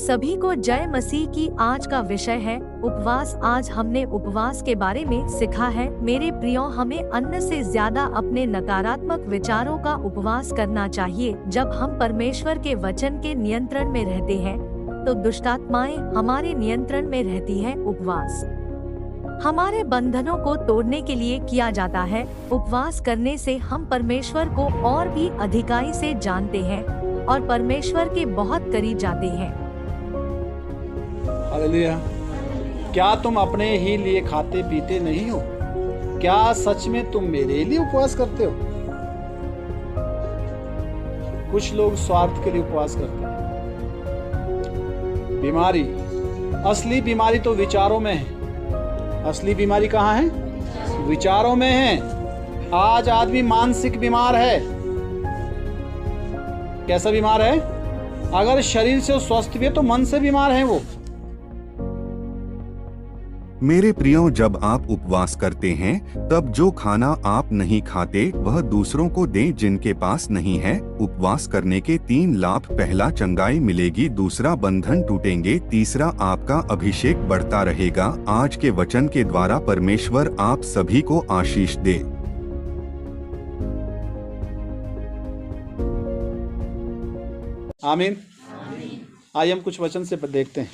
सभी को जय मसीह की। आज का विषय है उपवास। आज हमने उपवास के बारे में सीखा है। मेरे प्रियो, हमें अन्न से ज्यादा अपने नकारात्मक विचारों का उपवास करना चाहिए। जब हम परमेश्वर के वचन के नियंत्रण में रहते हैं तो दुष्टात्माएं हमारे नियंत्रण में रहती हैं। उपवास हमारे बंधनों को तोड़ने के लिए किया जाता है। उपवास करने से हम परमेश्वर को और भी अधिकाई से जानते हैं और परमेश्वर के बहुत करीब जाते हैं। हालेलुया। क्या तुम अपने ही लिए खाते पीते नहीं हो? क्या सच में तुम मेरे लिए उपवास करते हो? कुछ लोग स्वार्थ के लिए उपवास करते हैं। बीमारी, असली बीमारी तो विचारों में है। असली बीमारी कहाँ है? विचारों में है। आज आदमी मानसिक बीमार है। कैसा बीमार है? अगर शरीर से स्वस्थ भी है तो मन से बीमार है वो। मेरे प्रियो, जब आप उपवास करते हैं तब जो खाना आप नहीं खाते वह दूसरों को दें जिनके पास नहीं है। उपवास करने के 3 लाभ: पहला, चंगाई मिलेगी; दूसरा, बंधन टूटेंगे; तीसरा, आपका अभिषेक बढ़ता रहेगा। आज के वचन के द्वारा परमेश्वर आप सभी को आशीष दे। आमीन। आइए हम कुछ वचन से देखते हैं।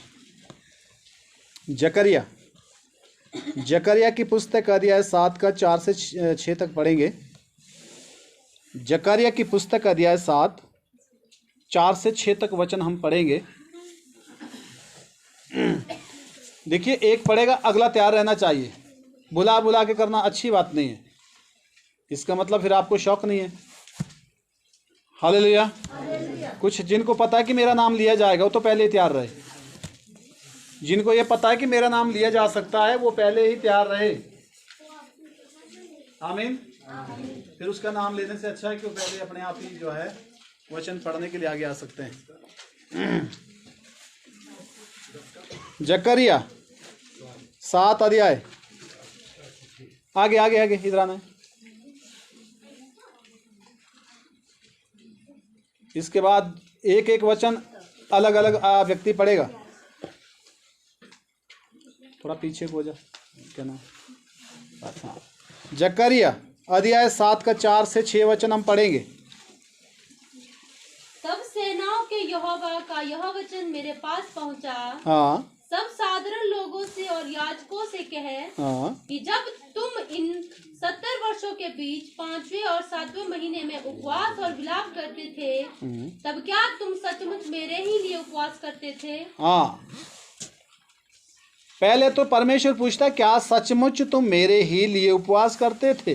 जकरिया की पुस्तक अध्याय 7 का 4 से 6 तक पढ़ेंगे। जकरिया की पुस्तक अध्याय 7 4 से 6 तक वचन हम पढ़ेंगे। देखिए, एक पढ़ेगा, अगला तैयार रहना चाहिए। बुला बुला के करना अच्छी बात नहीं है। इसका मतलब फिर आपको शौक नहीं है। हालेलुया। कुछ जिनको पता है कि मेरा नाम लिया जाएगा वो तो पहले ही तैयार रहे। जिनको ये पता है कि मेरा नाम लिया जा सकता है वो पहले ही तैयार रहे। आमीन। फिर उसका नाम लेने से अच्छा है कि वो पहले अपने आप ही जो है वचन पढ़ने के लिए आगे आ सकते हैं। जकरिया 7 अध्याय, आगे आगे आगे इधर आना है। इसके बाद एक एक वचन अलग अलग व्यक्ति पढ़ेगा। थोड़ा पीछे को जा, क्या नाम? अच्छा, जकरिया अध्याय 7 का 4 से 6 वचन हम पढ़ेंगे। तब सेनाओं के यहोवा का यह वचन मेरे पास पहुंचा। हाँ। सब साधारण लोगों से और याजकों से कहे कि जब तुम इन 70 वर्षों के बीच 5वें और 7वें महीने में उपवास और विलाप करते थे, तब क्या तुम सचमुच मेरे ही लिए उपवास करते थे? हाँ, पहले तो परमेश्वर पूछता, क्या सचमुच तुम मेरे ही लिए उपवास करते थे?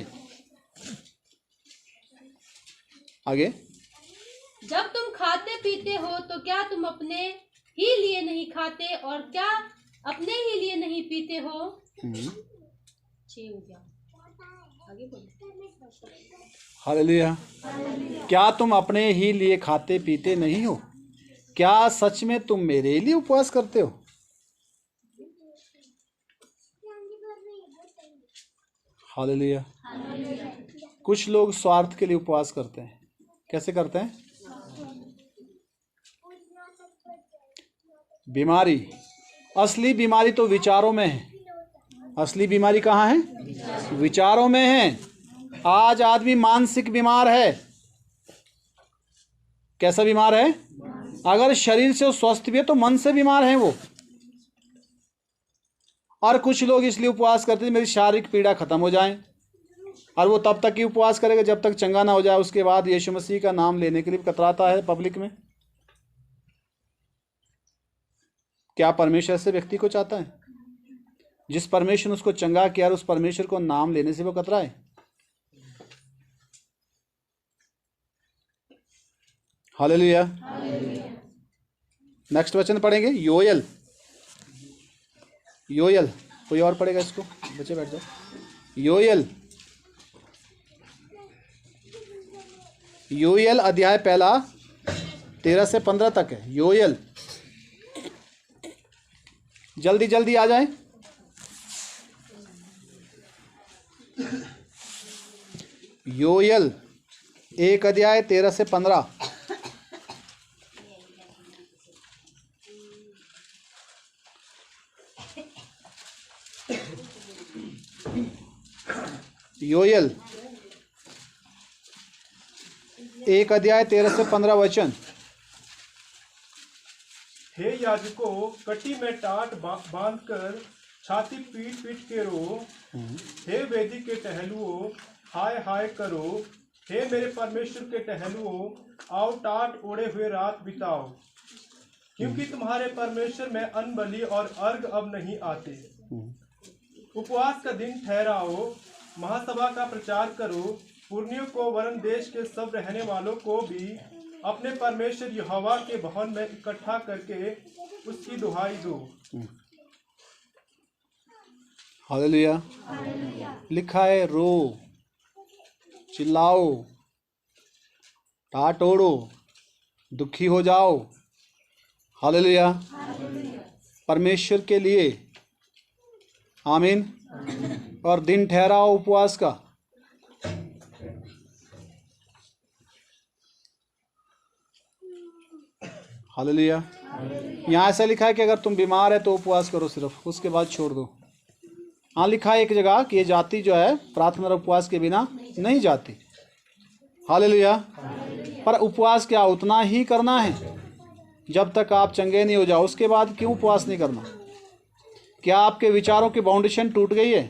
आगे, जब तुम खाते पीते हो तो क्या तुम अपने ही लिए नहीं खाते और क्या अपने ही लिए नहीं पीते हो? 6 हो गया, आगे बोलो। हालेलुया। क्या तुम अपने ही लिए खाते पीते नहीं हो? क्या सच में तुम मेरे लिए उपवास करते हो? हालेलुया। कुछ लोग स्वार्थ के लिए उपवास करते हैं। कैसे करते हैं? बीमारी, असली बीमारी तो विचारों में है। असली बीमारी कहाँ है? विचारों में है। आज आदमी मानसिक बीमार है। कैसा बीमार है? अगर शरीर से स्वस्थ भी है तो मन से बीमार है वो। और कुछ लोग इसलिए उपवास करते हैं मेरी शारीरिक पीड़ा खत्म हो जाए, और वो तब तक ही उपवास करेगा जब तक चंगा ना हो जाए। उसके बाद यीशु मसीह का नाम लेने के लिए कतराता है पब्लिक में। क्या परमेश्वर ऐसे व्यक्ति को चाहता है? जिस परमेश्वर ने उसको चंगा किया उस परमेश्वर को नाम लेने से वो कतराए? हालेलुया। नेक्स्ट वचन पढ़ेंगे। योएल, कोई और पढ़ेगा इसको? बच्चे बैठ जाओ। योएल अध्याय 1 13 से 15 तक है। योएल, जल्दी जल्दी आ जाए। योएल 1 अध्याय 13 से 15। योएल 1 अध्याय 13 से 15 वचन। हे याजकों, कटी में टाट बांधकर छाती पीट पीट के रो। हे वेदी के टहलुओं, हाय हाय करो। हे मेरे परमेश्वर के टहलुओं, आओ टाट ओढ़े हुए रात बिताओ, क्योंकि तुम्हारे परमेश्वर में अन्न बलि और अर्घ अब नहीं आते। उपवास का दिन ठहराओ, महासभा का प्रचार करो, पुरनियों को वरन देश के सब रहने वालों को भी अपने परमेश्वर यहोवा के भवन में इकट्ठा करके उसकी दुहाई दो। हालेलुया। लिखा है रो, चिल्लाओ, टाट ओढ़ो, दुखी हो जाओ। हालेलुया। परमेश्वर के लिए। आमीन। और दिन ठहराओ उपवास का। हालेलुया। यहाँ ऐसा लिखा है कि अगर तुम बीमार है तो उपवास करो सिर्फ, उसके बाद छोड़ दो। हाँ, लिखा है एक जगह कि ये जाति जो है प्रार्थना और उपवास के बिना नहीं जाती। हालेलुया। पर उपवास क्या उतना ही करना है जब तक आप चंगे नहीं हो जाओ, उसके बाद क्यों उपवास नहीं करना? क्या आपके विचारों की बाउंडेशन टूट गई है?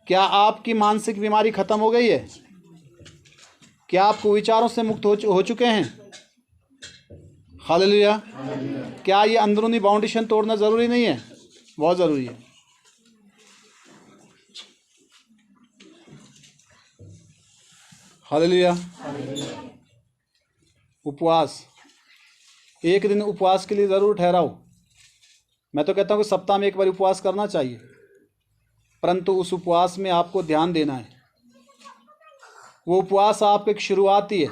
क्या आपकी मानसिक बीमारी खत्म हो गई है? क्या आप विचारों से मुक्त हो चुके हैं? हालेलुया। क्या ये अंदरूनी बाउंडेशन तोड़ना ज़रूरी नहीं है? बहुत ज़रूरी है। हालेलुया। उपवास, एक दिन उपवास के लिए ज़रूर ठहराओ। मैं तो कहता हूँ कि सप्ताह में एक बार उपवास करना चाहिए, परंतु उस उपवास में आपको ध्यान देना है। वो उपवास आपकी एक शुरुआत ही है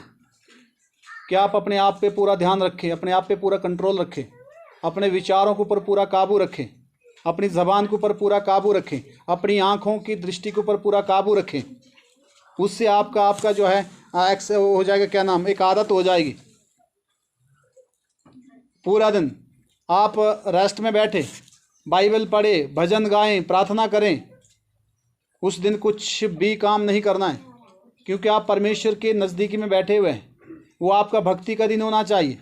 कि आप अपने आप पे पूरा ध्यान रखें, अपने आप पे पूरा कंट्रोल रखें, अपने विचारों के ऊपर पूरा काबू रखें, अपनी ज़बान के ऊपर पूरा काबू रखें, अपनी आँखों की दृष्टि के ऊपर पूरा काबू रखें। उससे आपका जो है हो जाएगा, क्या नाम, एक आदत हो जाएगी। पूरा दिन आप रेस्ट में बैठे, बाइबल पढ़े, भजन गाएं, प्रार्थना करें। उस दिन कुछ भी काम नहीं करना है, क्योंकि आप परमेश्वर के नज़दीकी में बैठे हुए हैं। वो आपका भक्ति का दिन होना चाहिए।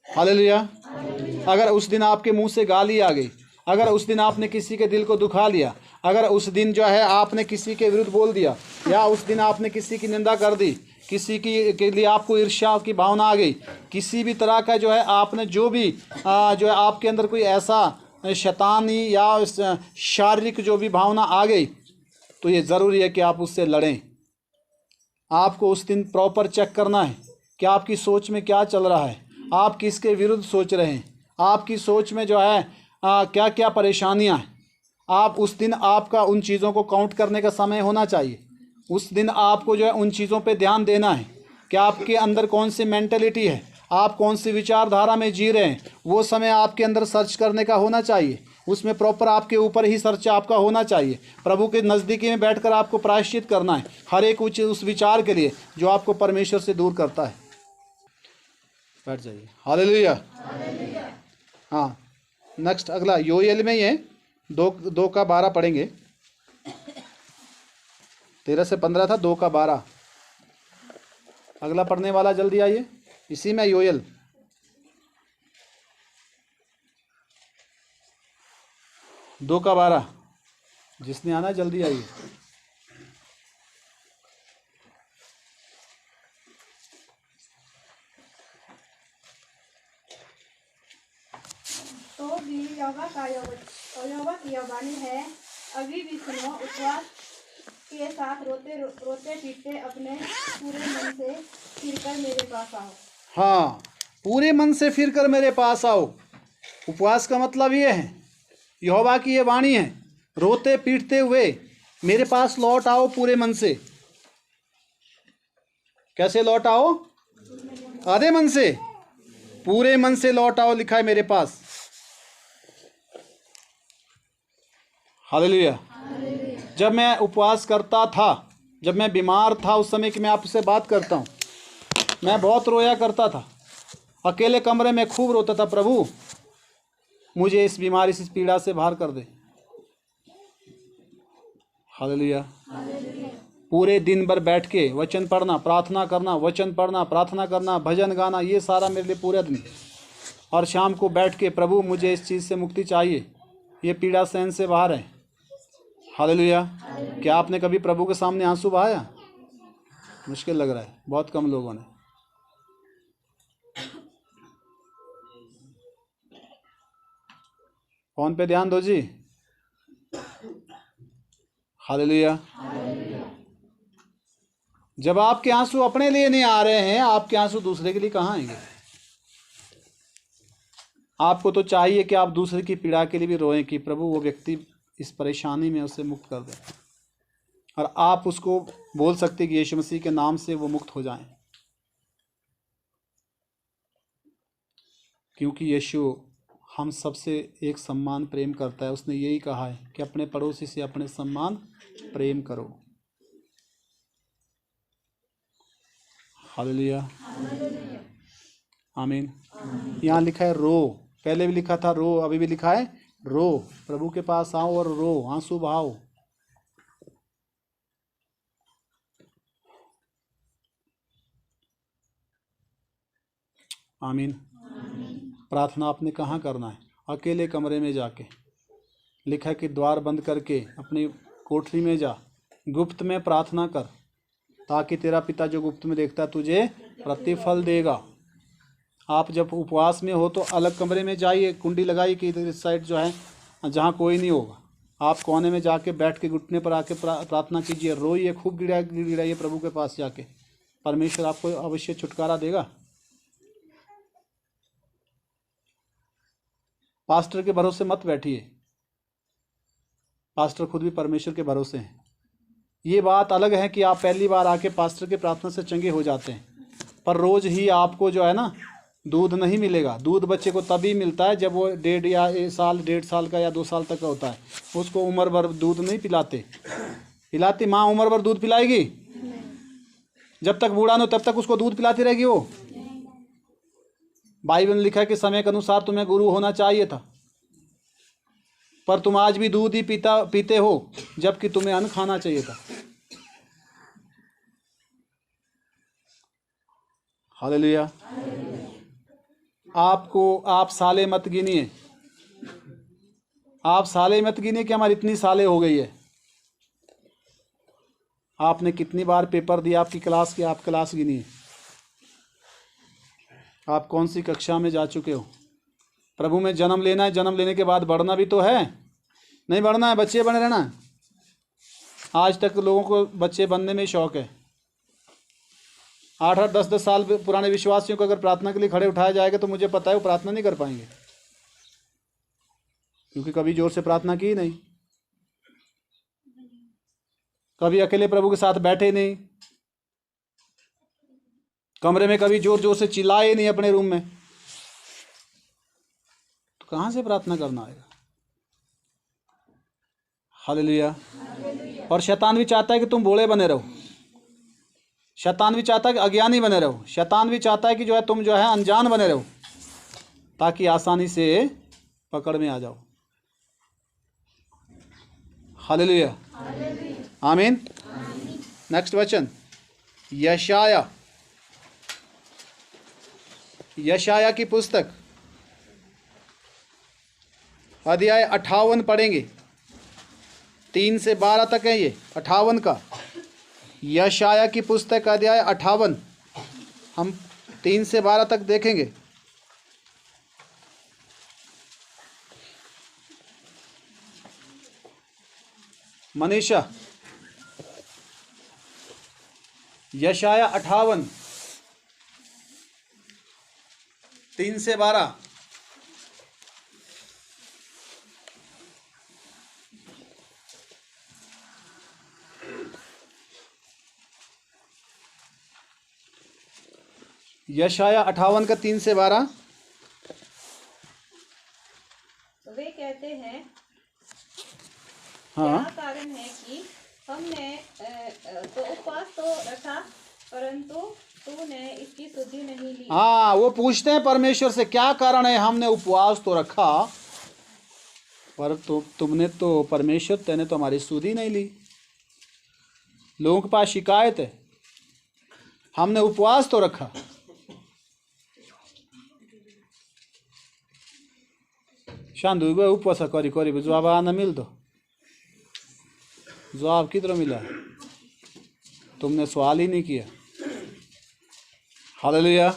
हालेलुया। अगर उस दिन आपके मुंह से गाली आ गई, अगर उस दिन आपने किसी के दिल को दुखा लिया, अगर उस दिन जो है आपने किसी के विरुद्ध बोल दिया, या उस दिन आपने किसी की निंदा कर दी, किसी के लिए आपको ईर्ष्या की भावना आ गई, किसी भी तरह का जो है आपने जो भी जो है आपके अंदर कोई ऐसा शैतानी या शारीरिक जो भी भावना आ गई, तो ये ज़रूरी है कि आप उससे लड़ें। आपको उस दिन प्रॉपर चेक करना है कि आपकी सोच में क्या चल रहा है, आप किसके विरुद्ध सोच रहे हैं, आपकी सोच में जो है क्या क्या परेशानियां हैं। आप उस दिन आपका उन चीज़ों को काउंट करने का समय होना चाहिए। उस दिन आपको जो है उन चीज़ों पे ध्यान देना है कि आपके अंदर कौन सी मेंटलिटी है, आप कौन सी विचारधारा में जी रहे हैं। वो समय आपके अंदर सर्च करने का होना चाहिए। उसमें प्रॉपर आपके ऊपर ही सर्च आपका होना चाहिए। प्रभु के नज़दीकी में बैठकर आपको प्रायश्चित करना है हर एक उस विचार के लिए जो आपको परमेश्वर से दूर करता है। बैठ जाइए। हालेलुया। हाँ, नेक्स्ट अगला योएल में ही है, 2 का 12 पढ़ेंगे। 13 से 15 था, 2 का 12। अगला पढ़ने वाला जल्दी आइए। इसी में योएल 2 का 12। जिसने आना जल्दी आइए। तो भी यहोवा की यह वाणी है, अभी भी सुनो, उपवास के साथ रोते पीटते अपने पूरे मन से फिरकर मेरे पास आओ। हाँ, पूरे मन से फिरकर मेरे पास आओ। उपवास का मतलब ये है, यहोवा की ये वाणी है, रोते पीटते हुए मेरे पास लौट आओ पूरे मन से। कैसे लौट आओ? आधे मन से, पूरे मन से लौट आओ, लिखा है मेरे पास। हालेलुया। जब मैं उपवास करता था, जब मैं बीमार था, उस समय की मैं आपसे बात करता हूँ, मैं बहुत रोया करता था। अकेले कमरे में खूब रोता था, प्रभु मुझे इस बीमारी से, इस पीड़ा से बाहर कर दे। हालेलुया। पूरे दिन भर बैठ के वचन पढ़ना, प्रार्थना करना, वचन पढ़ना, प्रार्थना करना, भजन गाना, ये सारा मेरे लिए पूरे दिन। और शाम को बैठ के प्रभु मुझे इस चीज़ से मुक्ति चाहिए, ये पीड़ा सहन से बाहर है। हालेलुया। क्या आपने कभी प्रभु के सामने आंसू बहाया? मुश्किल लग रहा है, बहुत कम लोगों ने। फोन पे ध्यान दो जी। हालेलुया। जब आपके आंसू अपने लिए नहीं आ रहे हैं, आपके आंसू दूसरे के लिए कहाँ आएंगे? आपको तो चाहिए कि आप दूसरे की पीड़ा के लिए भी रोएं कि प्रभु वो व्यक्ति इस परेशानी में उसे मुक्त कर दे, और आप उसको बोल सकते कि यीशु मसीह के नाम से वो मुक्त हो जाएं, क्योंकि यीशु हम सबसे एक सम्मान प्रेम करता है। उसने यही कहा है कि अपने पड़ोसी से अपने सम्मान प्रेम करो। हालेलुया, आमीन। यहाँ लिखा है रो, पहले भी लिखा था रो, अभी भी लिखा है रो। प्रभु के पास आओ और रो, आंसू बहाओ। आमीन। प्रार्थना आपने कहाँ करना है? अकेले कमरे में जाके। लिखा है कि द्वार बंद करके अपनी कोठरी में जा, गुप्त में प्रार्थना कर, ताकि तेरा पिता जो गुप्त में देखता है तुझे प्रतिफल देगा। आप जब उपवास में हो तो अलग कमरे में जाइए, कुंडी लगाइए कि इधर इस साइड जो है जहाँ कोई नहीं होगा, आप कोने में जाके बैठ के घुटने पर आके प्रार्थना कीजिए, रोइए, खूब गिड़ाइए प्रभु के पास जाके। परमेश्वर आपको अवश्य छुटकारा देगा। पास्टर के भरोसे मत बैठिए, पास्टर खुद भी परमेश्वर के भरोसे हैं। ये बात अलग है कि आप पहली बार आके पास्टर के प्रार्थना से चंगे हो जाते हैं, पर रोज़ ही आपको जो है ना दूध नहीं मिलेगा। दूध बच्चे को तभी मिलता है जब वो 1.5 साल का या 2 साल तक का होता है। उसको उम्र भर दूध नहीं पिलाती माँ उम्र भर दूध पिलाएगी? जब तक बूढ़ा न हो तब तक उसको दूध पिलाती रहेगी वो? बाइबल में लिखा है कि समय के अनुसार तुम्हें गुरु होना चाहिए था, पर तुम आज भी दूध ही पीते हो, जबकि तुम्हें अन्न खाना चाहिए था। हालेलुया। आप साले मत गिनिए, आप साले मत गिनिए कि हमारी इतनी साले हो गई है। आपने कितनी बार पेपर दिया आपकी क्लास की, आप क्लास गिनिए। आप कौन सी कक्षा में जा चुके हो? प्रभु में जन्म लेना है, जन्म लेने के बाद बढ़ना भी तो है, नहीं बढ़ना है, बच्चे बने रहना है। आज तक लोगों को बच्चे बनने में शौक है। 8-8, 10-10 साल पुराने विश्वासियों को अगर प्रार्थना के लिए खड़े उठाया जाएगा तो मुझे पता है वो प्रार्थना नहीं कर पाएंगे, क्योंकि कभी जोर से प्रार्थना की नहीं, कभी अकेले प्रभु के साथ बैठे नहीं, कमरे में कभी जोर जोर से चिल्लाए नहीं अपने रूम में, तो कहाँ से प्रार्थना करना आएगा? हालेलुया। और शैतान भी चाहता है कि तुम भोले बने रहो, शैतान भी चाहता है कि अज्ञानी बने रहो, शैतान भी चाहता है कि जो है तुम जो है अनजान बने रहो, ताकि आसानी से पकड़ में आ जाओ। हालेलुया, आमीन। नेक्स्ट वचन, यशाया की पुस्तक अध्याय 58 पढ़ेंगे। 3 से 12 तक है ये 58 का। यशाया की पुस्तक अध्याय 58 हम 3 से 12 तक देखेंगे। मनीषा, यशाया 58 3 से 12। यशाया 58 का 3 से 12। वे कहते हैं, हाँ, क्या कारण है कि हमने तो उपवास तो रखा, परंतु तूने इसकी सुधि नहीं ली। हाँ, वो पूछते हैं परमेश्वर से, क्या कारण है हमने उपवास तो रखा, पर तुमने तो परमेश्वर तेने तो हमारी सुधि नहीं ली। लोगों के पास शिकायत है, हमने उपवास तो रखा, शांत हुए उपवास करी करी जवाब आना मिल दो, जवाब किधर मिला? तुमने सवाल ही नहीं किया। हालेलुया।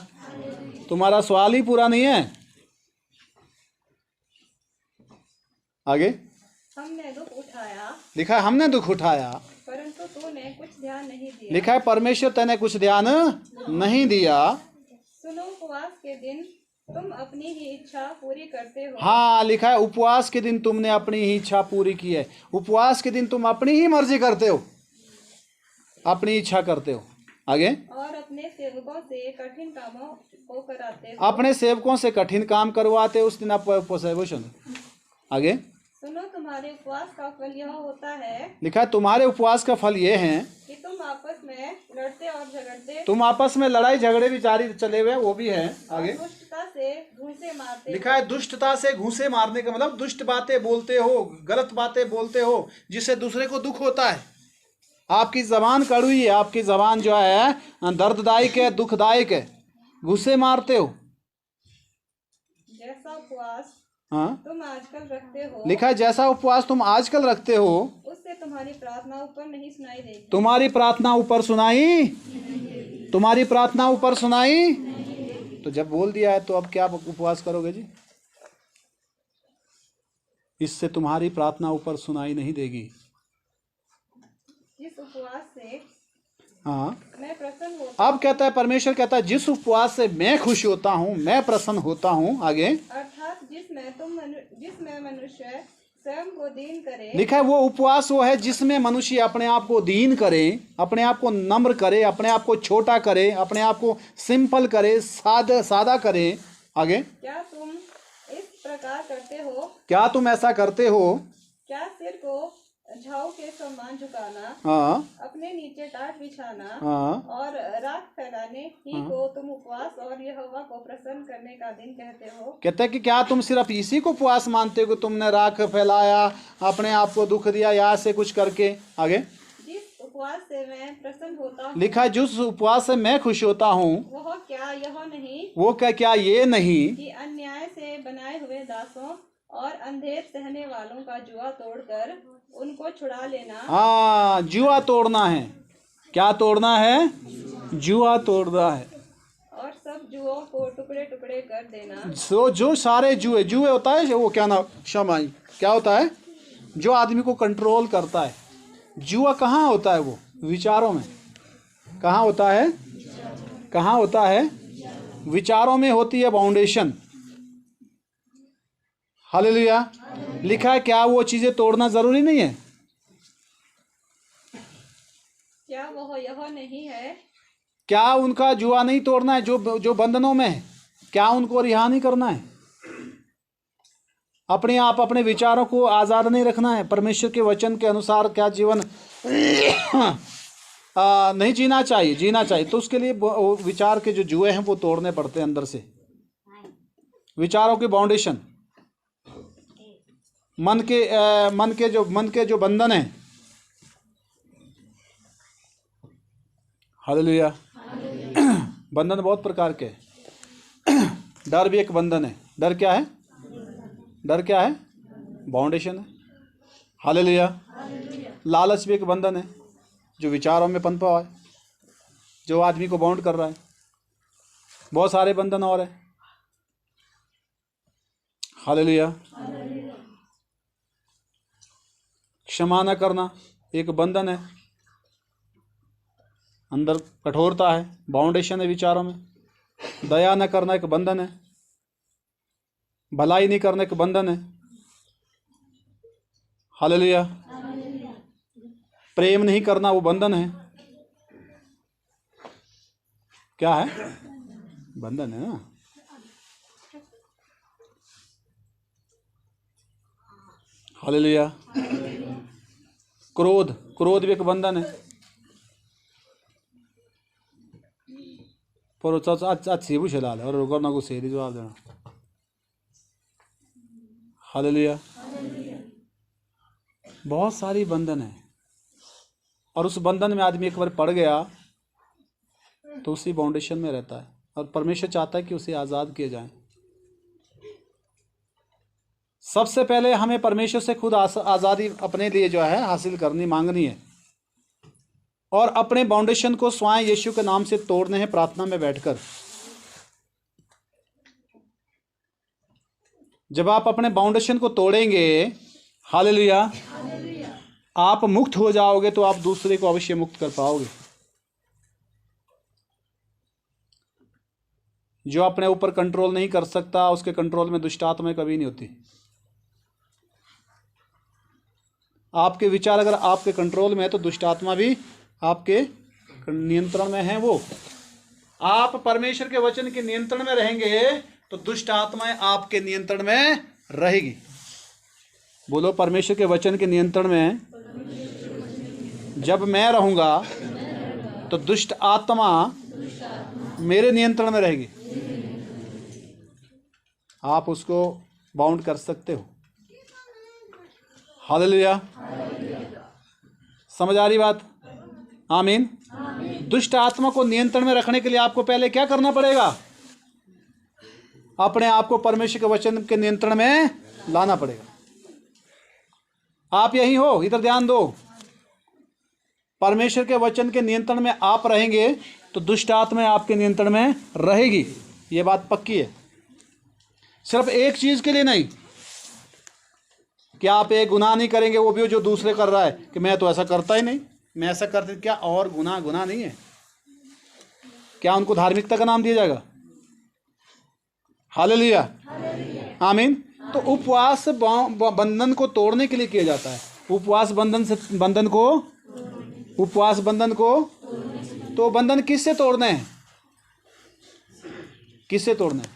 तुम्हारा सवाल ही पूरा नहीं है। आगे हमने दुख उठाया, लिखा है हमने दुख उठाया, परंतु तूने कुछ ध्यान नहीं दिया। लिखा है परमेश्वर तेने कुछ ध्यान नहीं दिया। सुनो, उपवास के दिन तुम अपनी ही इच्छा पूरी करते हो। हाँ, लिखा है उपवास के दिन तुमने अपनी ही इच्छा पूरी की है। उपवास के दिन तुम अपनी ही मर्जी करते हो, अपनी इच्छा करते हो। आगे और अपने सेवकों से कठिन कामों को कराते हो। अपने सेवकों से कठिन काम करवाते हो, उस दिन आप पोसेशन। आगे सुनो, तुम्हारे उपवास का फल यह होता है लिखा है तुम्हारे उपवास का फल ये है कि तुम आपस में लड़ते और झगड़ते, तुम आपस में लड़ाई झगड़े भी जारी चले हुए, वो भी है। आगे दुष्टता से घूंसे मारते लिखा है दुष्टता से घूंसे मारने का मतलब दुष्ट बातें बोलते हो, गलत बातें बोलते हो, जिससे दूसरे को दुख होता है। आपकी जबान कड़वी है, आपकी जबान जो है दर्ददायक है, दुखदायक है, घूंसे मारते हो। जैसा उपवास हाँ, तुम आजकल रखते हो, लिखा है जैसा उपवास तुम आजकल रखते हो, उससे तुम्हारी प्रार्थना ऊपर नहीं सुनाई देगी। तुम्हारी प्रार्थना ऊपर सुनाई, तुम्हारी प्रार्थना ऊपर सुनाई। तो जब बोल दिया है तो अब क्या उपवास करोगे जी? इससे तुम्हारी प्रार्थना ऊपर सुनाई नहीं देगी। जिस उपवास से हाँ, मैं प्रसन्न होता, अब कहता है परमेश्वर कहता है जिस उपवास से मैं खुश होता हूँ, मैं प्रसन्न होता हूँ। आगे अर्थात जिसमें मनुष्य स्वयं को दीन करे। लिखा है वो उपवास वो है जिसमें मनुष्य अपने आप को दीन करे, अपने आप को नम्र करे, अपने आप को छोटा करे, अपने आप को सिंपल करे, सादा करे। आगे क्या तुम इस प्रकार करते हो? क्या तुम ऐसा करते हो? क्या सिर को झाऊ के समान झुकाना, हाँ अपने नीचे टाट बिछाना हाँ और राख फैलाने ही को तुम उपवास और यहोवा को प्रसन्न करने का दिन कहते हो? कहते हैं कि क्या तुम सिर्फ इसी को उपवास मानते हो कि तुमने राख फैलाया, अपने आप को दुख दिया या से कुछ करके? आगे जिस उपवास से मैं प्रसन्न होता हूँ, लिखा है जिस उपवास से मैं खुश होता हूँ, वह क्या यह नहीं वो क्या ये नहीं कि अन्याय से बनाए हुए दासों और अंधेर सहने वालों का जुआ तोड़कर उनको छुड़ा लेना। हाँ, जुआ तोड़ना है। क्या तोड़ना है? जुआ तोड़ना है। और सब जुओं को टुकड़े टुकड़े कर देना। जो सारे जुए होता है वो क्या ना क्षमाई क्या होता है? जो आदमी को कंट्रोल करता है। जुआ कहाँ होता है? वो विचारों में। कहाँ होता है? कहाँ होता है? विचारों में होती है बाउंडेशन। हालेलुया। लिखा है क्या वो चीजें तोड़ना जरूरी नहीं है? क्या वह यह नहीं है? क्या उनका जुआ नहीं तोड़ना है? जो बंधनों में है, क्या उनको रिहा नहीं करना है? अपने आप अपने विचारों को आज़ाद नहीं रखना है? परमेश्वर के वचन के अनुसार क्या जीवन नहीं जीना चाहिए? तो उसके लिए विचार के जो जुए हैं वो तोड़ने पड़ते हैं अंदर से। विचारों की बाउंडेशन, मन के जो बंधन है। हालेलुया। बंधन बहुत प्रकार के हैं। डर भी एक बंधन है। डर क्या है? बाउंडेशन है। हालेलुया। लालच भी एक बंधन है जो विचारों में पनपा हुआ है, जो आदमी को बाउंड कर रहा है। बहुत सारे बंधन और है। हालेलुया। क्षमा न करना एक बंधन है, अंदर कठोरता है, बाउंडेशन है विचारों में। दया न करना एक बंधन है, भलाई नहीं करना एक बंधन है। हालेलुया। प्रेम नहीं करना वो बंधन है। क्या है? बंधन है ना। हालेलुया। क्रोध भी एक बंधन है। पर आज सेबू छला और रुकना को सेरी जवाब देना। हालेलुया। बहुत सारी बंधन है। और उस बंधन में आदमी एक बार पड़ गया तो उसी बाउंडेशन में रहता है, और परमेश्वर चाहता है कि उसे आज़ाद किए जाए। सबसे पहले हमें परमेश्वर से खुद आज़ादी अपने लिए जो है हासिल करनी, मांगनी है, और अपने बाउंडेशन को स्वयं यीशु के नाम से तोड़ने हैं प्रार्थना में बैठकर। जब आप अपने बाउंडेशन को तोड़ेंगे, हालेलुया, आप मुक्त हो जाओगे तो आप दूसरे को अवश्य मुक्त कर पाओगे। जो अपने ऊपर कंट्रोल नहीं कर सकता उसके कंट्रोल में दुष्ट आत्माएं कभी नहीं होती। आपके विचार अगर आपके कंट्रोल में है तो दुष्ट आत्मा भी आपके नियंत्रण में है। वो आप परमेश्वर के वचन के नियंत्रण में रहेंगे तो दुष्ट आत्माएं आपके नियंत्रण में रहेगी। बोलो, परमेश्वर के वचन के नियंत्रण में जब मैं रहूंगा तो दुष्ट आत्मा मेरे नियंत्रण में रहेगी। आप उसको बाउंड कर सकते हो। हालेलुया, समझ आ रही बात? आमीन। दुष्ट आत्मा को नियंत्रण में रखने के लिए आपको पहले क्या करना पड़ेगा? अपने आप को परमेश्वर के वचन के नियंत्रण में लाना पड़ेगा। आप यही हो, इधर ध्यान दो। परमेश्वर के वचन के नियंत्रण में आप रहेंगे तो दुष्ट आत्मा आपके नियंत्रण में रहेगी। ये बात पक्की है। सिर्फ एक चीज के लिए नहीं कि आप एक गुनाह नहीं करेंगे, वो भी जो दूसरे कर रहा है कि मैं तो ऐसा करता ही नहीं, मैं ऐसा करते, क्या और गुनाह नहीं है? क्या उनको धार्मिकता का नाम दिया जाएगा? हालेलुया, आमीन। तो उपवास बंधन को तोड़ने के लिए किया जाता है। उपवास बंधन को तो बंधन किससे तोड़ने हैं? किससे तोड़ने हैं?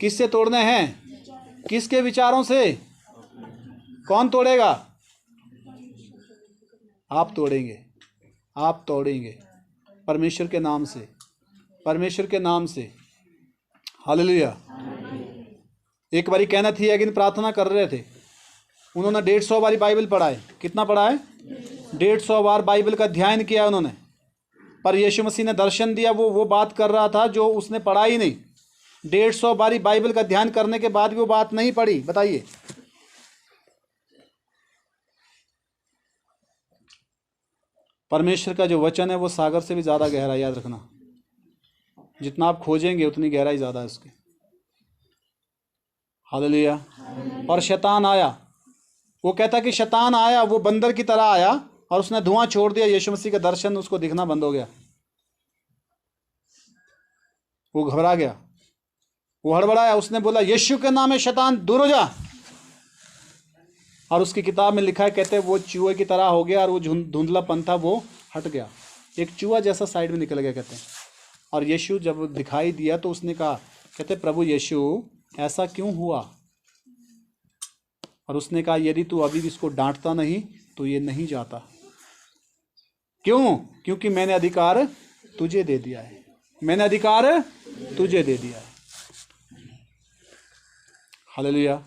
किससे तोड़ने हैं? किसके विचारों से? कौन तोड़ेगा? आप तोड़ेंगे। आप तोड़ेंगे परमेश्वर के नाम से, परमेश्वर के नाम से। हालेलुया। एक बारी कहना थी अगिन प्रार्थना कर रहे थे, उन्होंने 150 बारी बाइबल पढ़ा है। कितना पढ़ा है? 150 बार बाइबल का अध्ययन किया उन्होंने, पर यीशु मसीह ने दर्शन दिया, वो बात कर रहा था जो उसने पढ़ा ही नहीं। 150 बारी बाइबल का ध्यान करने के बाद भी वो बात नहीं पढ़ी। बताइए, परमेश्वर का जो वचन है वो सागर से भी ज़्यादा गहरा, याद रखना। जितना आप खोजेंगे उतनी गहराई ज़्यादा है उसकी। हालेलुया। और शैतान आया, वो कहता कि शैतान आया, वो बंदर की तरह आया और उसने धुआं छोड़ दिया। यीशु मसीह का दर्शन उसको दिखना बंद हो गया। वो घबरा गया, वो हड़बड़ाया, उसने बोला यीशु के नाम में शैतान दूर हो जा। और उसकी किताब में लिखा है, कहते वो चूहे की तरह हो गया और वो धुंधलापन था वो हट गया, एक चूहा जैसा साइड में निकल गया कहते हैं। और यीशु जब दिखाई दिया तो उसने कहा, कहते प्रभु यीशु ऐसा क्यों हुआ? और उसने कहा यदि तू अभी भी इसको डांटता नहीं तो ये नहीं जाता। क्यों? क्योंकि मैंने अधिकार तुझे दे दिया है, मैंने अधिकार तुझे दे दिया है। हालेलुया।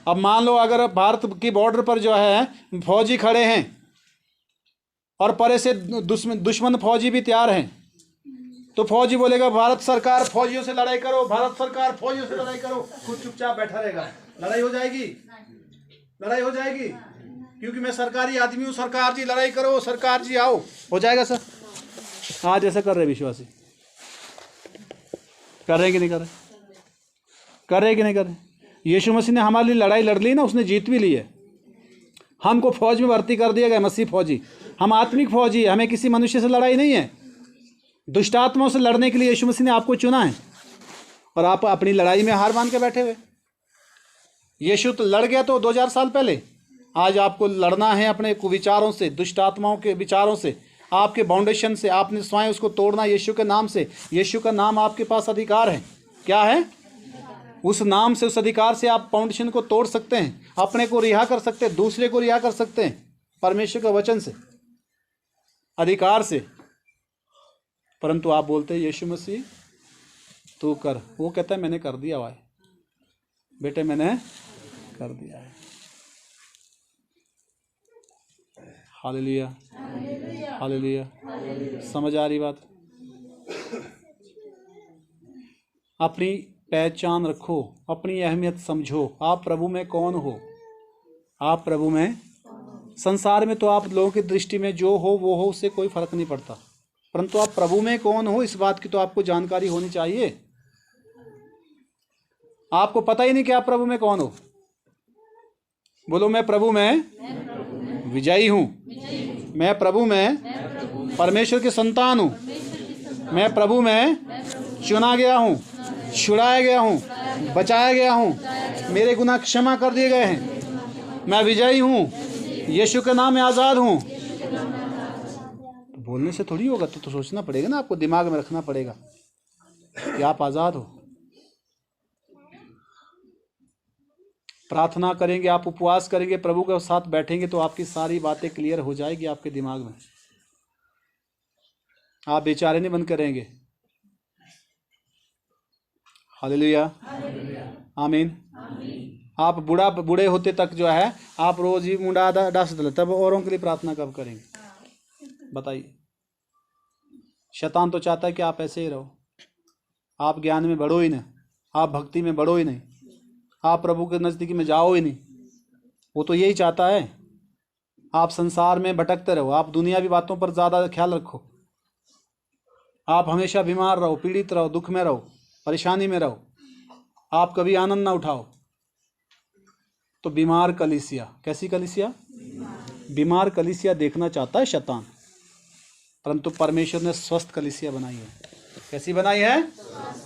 अब मान लो अगर भारत की बॉर्डर पर जो है फौजी खड़े हैं और परे से दुश्मन फौजी भी तैयार हैं, तो फौजी बोलेगा भारत सरकार फौजियों से लड़ाई करो, भारत सरकार फौजियों से लड़ाई करो, खुद चुपचाप बैठा रहेगा। लड़ाई हो जाएगी, लड़ाई हो जाएगी, क्योंकि मैं सरकारी आदमी हूँ। सरकार जी लड़ाई करो, सरकार जी आओ, हो जाएगा सर। आज ऐसा कर रहे विश्वासी, कर रहे कि नहीं कर रहे? कर रहे कि नहीं कर रहे? यीशु मसीह ने हमारे लिए लड़ाई लड़ ली ना, उसने जीत भी ली है। हमको फौज में भर्ती कर दिया गया, मसीह फौजी। हम आत्मिक फौजी है, हमें किसी मनुष्य से लड़ाई नहीं है। दुष्ट आत्माओं से लड़ने के लिए यीशु मसीह ने आपको चुना है, और आप अपनी लड़ाई में हार मान के बैठे हुए। यीशु तो लड़ गया तो 2000 साल पहले। आज आपको लड़ना है अपने कुविचारों से, दुष्ट आत्माओं के विचारों से, आपके बाउंडेशन से। आपने स्वयं उसको तोड़ना यीशु के नाम से। यीशु का नाम आपके पास अधिकार है। क्या है? उस नाम से, उस अधिकार से आप फाउंडेशन को तोड़ सकते हैं, अपने को रिहा कर सकते हैं, दूसरे को रिहा कर सकते हैं, परमेश्वर के वचन से, अधिकार से। परंतु आप बोलते हैं यीशु मसीह तू कर, वो कहता है मैंने कर दिया हुआ है बेटे, मैंने कर दिया है। Hallelujah, hallelujah. समझ आ रही बात? अपनी पहचान रखो, अपनी अहमियत समझो। आप प्रभु में कौन हो? आप प्रभु में, संसार में तो आप लोगों की दृष्टि में जो हो वो हो, उससे कोई फर्क नहीं पड़ता, परंतु आप प्रभु में कौन हो इस बात की तो आपको जानकारी होनी चाहिए। आपको पता ही नहीं कि आप प्रभु में कौन हो। बोलो, मैं प्रभु में विजयी हूं, मैं प्रभु में परमेश्वर के संतान हूं, मैं प्रभु में चुना गया हूं, छुड़ाया गया हूं, बचाया गया हूं, मेरे गुनाह क्षमा कर दिए गए हैं, मैं विजयी हूं, यीशु के नाम में आज़ाद हूं। तो बोलने से थोड़ी होगा, तो सोचना पड़ेगा ना, आपको दिमाग में रखना पड़ेगा कि आप आज़ाद हो। प्रार्थना करेंगे, आप उपवास करेंगे, प्रभु के साथ बैठेंगे तो आपकी सारी बातें क्लियर हो जाएगी आपके दिमाग में। आप बेचारे नहीं बन करेंगे। हालेलुया, आमीन। आप बूढ़े होते तक जो है आप रोज ही मुंडा डास दले, तब औरों के लिए प्रार्थना कब करेंगे? बताइए। शैतान तो चाहता है कि आप ऐसे ही रहो, आप ज्ञान में बढ़ो ही नहीं, आप भक्ति में बढ़ो ही नहीं, आप प्रभु के नज़दीकी में जाओ ही नहीं। वो तो यही चाहता है, आप संसार में भटकते रहो, आप दुनियावी बातों पर ज़्यादा ख्याल रखो, आप हमेशा बीमार रहो, पीड़ित रहो, दुख में रहो, परेशानी में रहो, आप कभी आनंद ना उठाओ। तो बीमार कलीसिया, कैसी कलीसिया? बीमार कलीसिया देखना चाहता है शैतान, परंतु परमेश्वर ने स्वस्थ कलीसिया बनाई है। कैसी बनाई है?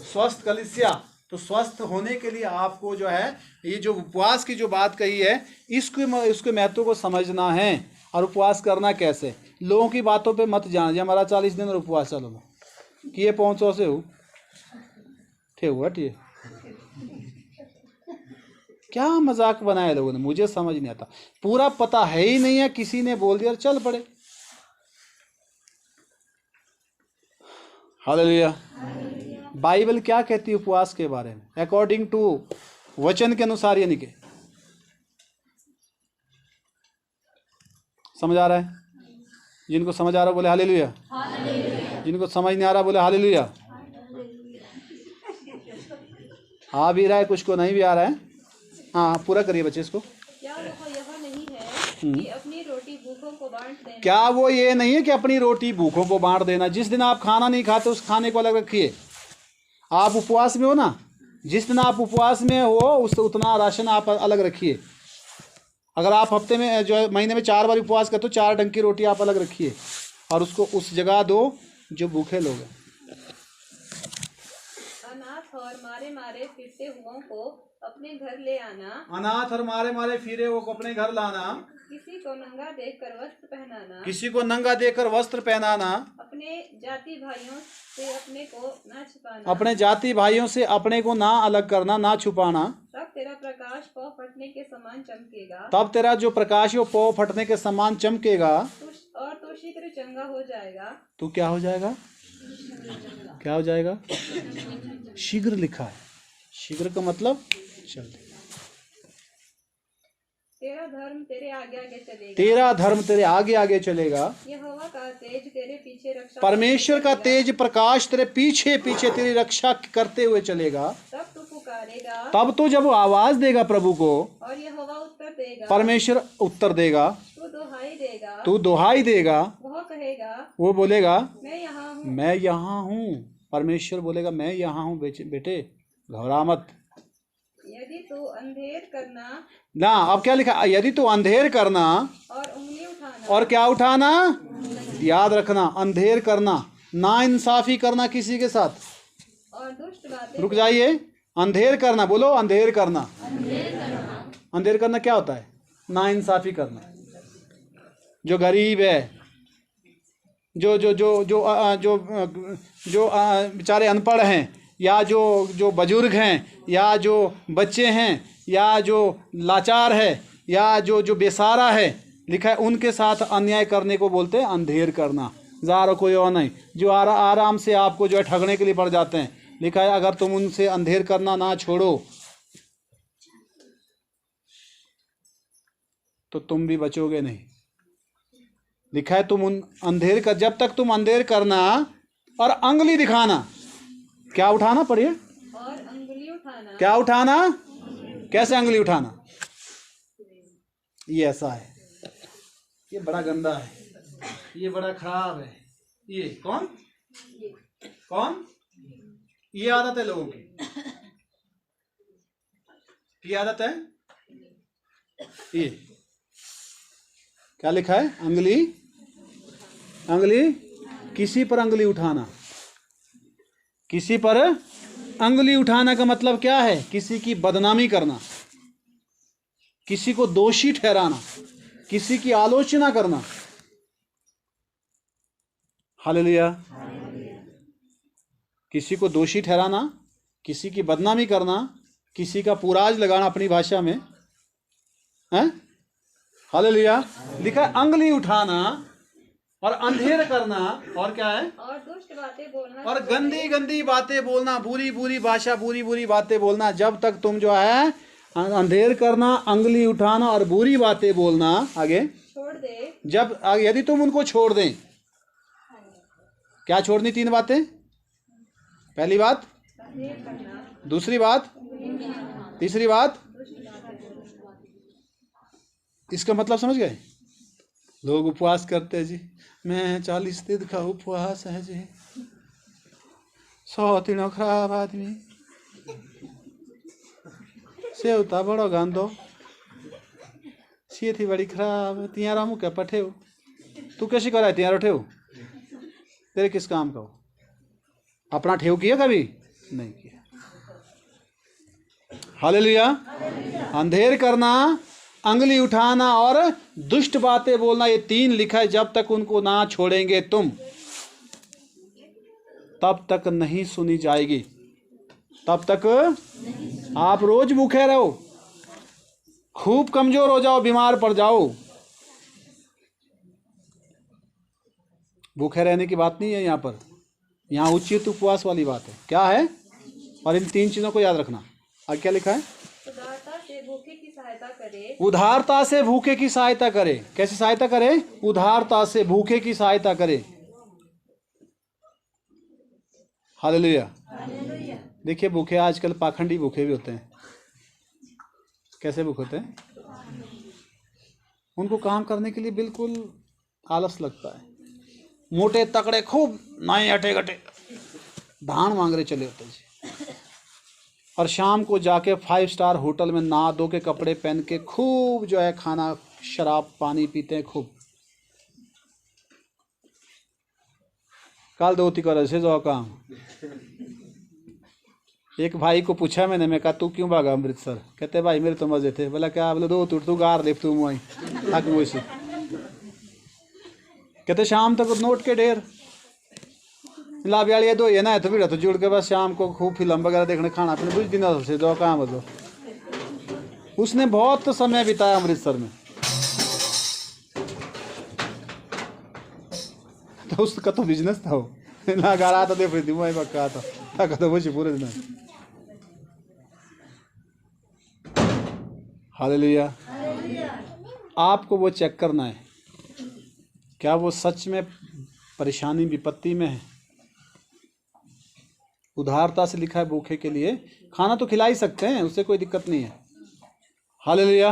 स्वस्थ कलीसिया। तो स्वस्थ होने के लिए आपको जो है ये जो उपवास की जो बात कही है इसके महत्व को समझना है। और उपवास करना कैसे? लोगों की बातों पे मत जाना, जो हमारा 40 दिन और उपवास चलो कि ये 500 से हो थे हुआ ठीक, क्या मजाक बनाया लोगों ने, मुझे समझ नहीं आता। पूरा पता है ही नहीं है, किसी ने बोल दिया चल पड़े। हालेलुया। बाइबल क्या कहती है उपवास के बारे में? अकॉर्डिंग टू वचन के अनुसार, यानी कि समझ आ रहा है? जिनको समझ आ रहा बोले हालेलुया, जिनको समझ नहीं आ रहा बोले हालेलुया। आ भी रहा है, कुछ को नहीं भी आ रहा है। हाँ, पूरा करिए बच्चे इसको। क्या वो यह नहीं है कि अपनी रोटी भूखों को बांट देना? क्या वो ये नहीं है कि अपनी रोटी भूखों को बांट देना? जिस दिन आप खाना नहीं खाते उस खाने को अलग रखिए। आप उपवास में हो ना, जिस दिन आप उपवास में हो उस उतना राशन आप अलग रखिए। अगर आप हफ्ते में जो है महीने में 4 बार उपवास करते हो, 4 डंक की रोटी आप अलग रखिए और उसको उस जगह दो जो भूखे लोग हैं। अनाथ और मारे मारे फिरते हुओं को अपने घर ले आना, अनाथ और मारे मारे फिरे हुओं को अपने घर लाना, किसी को नंगा देखकर वस्त्र पहनाना, किसी को नंगा देकर वस्त्र पहनाना, अपने जाति भाइयों से अपने को ना छिपाना, अपने जाति भाइयों से अपने को ना अलग करना, ना छुपाना। तब तेरा प्रकाश पौ फटने के समान चमकेगा, तब तेरा जो प्रकाश है वो पौ फटने के समान चमकेगा और तू शीघ्र चंगा हो जाएगा। तू क्या हो जाएगा? क्या हो जाएगा? शीघ्र लिखा है, शीघ्र का मतलब जल्दी। तेरा धर्म तेरे आगे आगे चलेगा, तेरा धर्म तेरे आगे आगे चलेगा। यहोवा का तेज तेरे पीछे रक्षा, परमेश्वर का तेज प्रकाश तेरे पीछे पीछे तेरी रक्षा करते हुए चलेगा। तब तू पुकारेगा, तब तो जब वो आवाज देगा प्रभु को, और यहोवा उत्तर देगा, परमेश्वर उत्तर देगा, तू दुहाई देगा, तू दुहाई देगा, वह कहेगा वो बोलेगा मैं यहाँ हूँ, मैं यहाँ हूँ। परमेश्वर बोलेगा मैं यहाँ हूँ बेटे, घबरा मत। यदि तू अंधेर करना ना, अब क्या लिखा? यदि तू अंधेर करना और उंगली उठाना, और क्या उठाना? याद रखना, अंधेर करना, ना इंसाफी करना किसी के साथ। और दुष्ट बातें, रुक जाइए, अंधेर करना, बोलो अंधेर करना। अंधेर करना क्या होता है? ना इंसाफी करना। जो गरीब है, जो जो जो जो जो जो बेचारे अनपढ़ हैं, या जो बुजुर्ग हैं, या जो बच्चे हैं, या जो लाचार है, या जो बेसहारा है, लिखा है उनके साथ अन्याय करने को बोलते हैं अंधेर करना। ज़ारा कोई और नहीं, जो आराम से आपको जो है ठगने के लिए पड़ जाते हैं। लिखा है अगर तुम उनसे अंधेर करना ना छोड़ो तो तुम भी बचोगे नहीं। लिखा है तुम अंधेर कर, जब तक तुम अंधेर करना और अंगुली दिखाना। क्या उठाना, पढ़िए। और अंगुली उठाना। क्या उठाना? कैसे अंगुली उठाना? ये ऐसा है, ये बड़ा गंदा है, ये बड़ा खराब है। ये कौन कौन? ये आदत है लोगों की, ये आदत है। ये क्या लिखा है? अंगुली, अंगुली, किसी पर अंगुली उठाना। किसी पर अंगुली उठाना का मतलब क्या है? किसी की बदनामी करना, किसी को दोषी ठहराना, किसी की आलोचना करना। हालेलुया। किसी को दोषी ठहराना, किसी की बदनामी करना, किसी का पुराज लगाना अपनी भाषा में, हैं? हालेलुया। लिखा है अंगुली उठाना और अंधेर करना, और क्या है? और दुष्ट बातें बोलना, और गंदी गंदी बातें बोलना, बुरी बुरी भाषा, बुरी बुरी बातें बोलना। जब तक तुम जो है अंधेर करना, अंगुली उठाना और बुरी बातें बोलना, आगे छोड़ दे। जब यदि तुम उनको छोड़ दें, क्या छोड़नी? 3 बातें। पहली बात, दूसरी बात, तीसरी बात। इसका मतलब समझ गए? लोग उपवास करते हैं जी, मैं 40 दिन का उपवास है जी, 100 दिनों खराब आदमी, सेवता बड़ो गांधो, सी थी बड़ी खराब, तियारा मुँह पठे हो। तू कैसी करा है? तियारा ठेव तेरे किस काम का हो? अपना ठेव किया कभी? नहीं किया। हालेलुया। अंधेर करना, अंगुली उठाना और दुष्ट बातें बोलना, ये 3 लिखा है। जब तक उनको ना छोड़ेंगे तुम, तब तक नहीं सुनी जाएगी। तब तक आप रोज भूखे रहो, खूब कमजोर हो जाओ, बीमार पड़ जाओ। भूखे रहने की बात नहीं है यहाँ पर, यहाँ उचित उपवास वाली बात है। क्या है? और इन 3 चीजों को याद रखना। आगे क्या लिखा है? उदारता से भूखे की सहायता करे। उदारता से भूखे की सहायता करे। कैसे सहायता करे? उदारता से भूखे की सहायता करे। हालेलुया। देखिए, भूखे आजकल पाखंडी भूखे भी होते हैं। कैसे भूखे होते हैं? उनको काम करने के लिए बिल्कुल आलस लगता है। मोटे तकड़े खूब नाए अटे गटे धान मांग रहे चले होते जी, और शाम को जाके 5 स्टार होटल में नहा धो के कपड़े पहन के खूब जो है खाना, शराब पानी पीते हैं खूब। काल दोती कर ऐसे जो काम। एक भाई को पूछा मैंने, मैं कहा तू क्यों भागा अमृतसर? कहते भाई मेरे तो मजे थे। बोला क्या? बोले 2 टूट तू गार ले तू वहीं थक वो से। कहते शाम तक नोट के ढेर लाभियाली 2 ये ना है तो भीड़ा तो जुड़ के बस शाम को खूब फिल्म वगैरह देखने, खाना पीने, बुझ दिन से जो काम है। उसने बहुत समय बिताया अमृतसर में। तो उसका तो बिजनेस था वो ना, घर आता दे फिर वहीं पक्का आता थका तो वो पूरे दिन। हालेलुया। आपको वो चेक करना है, क्या वो सच में परेशानी विपत्ति में है? उदारता से लिखा है भूखे के लिए। खाना तो खिला ही सकते हैं, उससे कोई दिक्कत नहीं है। हालेलुया।